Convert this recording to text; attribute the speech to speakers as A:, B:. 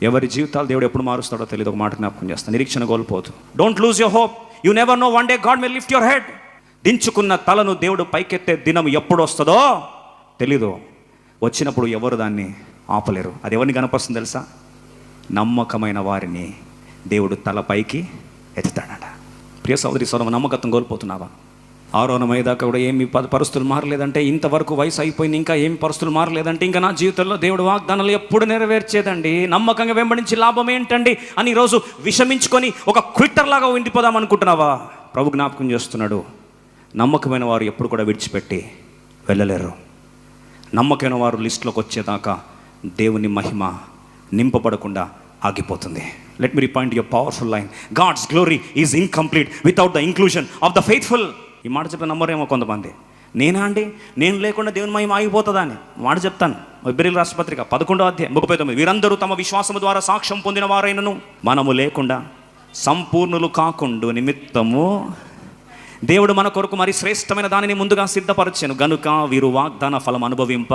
A: ఎవరి జీవితాలు దేవుడు ఎప్పుడు మారుస్తాడో తెలియదు. ఒక మాట జ్ఞాపకం చేస్తాను, నిరీక్షణ కోల్పోతు. Don't lose your hope. You never know, one day God may lift your head. దించుకున్న తలను దేవుడు పైకెత్తే దినం ఎప్పుడు వస్తుందో తెలీదు. వచ్చినప్పుడు ఎవరు దాన్ని ఆపలేరు. అది ఎవరిని కనపరుస్తుంది తెలుసా? నమ్మకమైన వారిని దేవుడు తల పైకి ఎత్తుతాడట. ప్రియ సోదరి సోదరు, నమ్మకత్వం కోల్పోతున్నావా? 6 దాకా కూడా ఏమి పరిస్థితులు మారలేదంటే, ఇంతవరకు వయసు అయిపోయింది, ఇంకా ఏమి పరిస్థితులు మారలేదంటే, ఇంకా నా జీవితంలో దేవుడు వాగ్దానాలు ఎప్పుడు నెరవేర్చేదండి, నమ్మకంగా వెంబడించి లాభం ఏంటండి అని ఈరోజు విషమించుకొని ఒక క్విట్టర్ లాగా ఉండిపోదాం అనుకుంటున్నావా? ప్రభు జ్ఞాపకం చేస్తున్నాడు, నమ్మకమైన వారు ఎప్పుడు కూడా విడిచిపెట్టి వెళ్ళలేరు. నమ్మకమైన వారు లిస్టులోకి వచ్చేదాకా దేవుని మహిమ నింపబడకుండా ఆగిపోతుంది. Let me repoint your powerful line, God's glory is incomplete without the inclusion of the faithful. ఈ మాట చెప్పిన నమ్మరేమో కొంతమంది. నేనా అండి, నేను లేకుండా దేవుని మహిమ ఆగిపోతుందా అని మాట చెప్తాను. హెబ్రీయుల రాష్ట్రపత్రిక 11వ అధ్యాయం 39. వీరందరూ తమ విశ్వాసము ద్వారా సాక్ష్యం పొందిన వారైనను మనము లేకుండా సంపూర్ణులు కాకుండా నిమిత్తము దేవుడు మన కొరకు మరి శ్రేష్టమైన దానిని ముందుగా సిద్ధపరచెను గనుక వీరు వాగ్దాన ఫలం అనుభవింప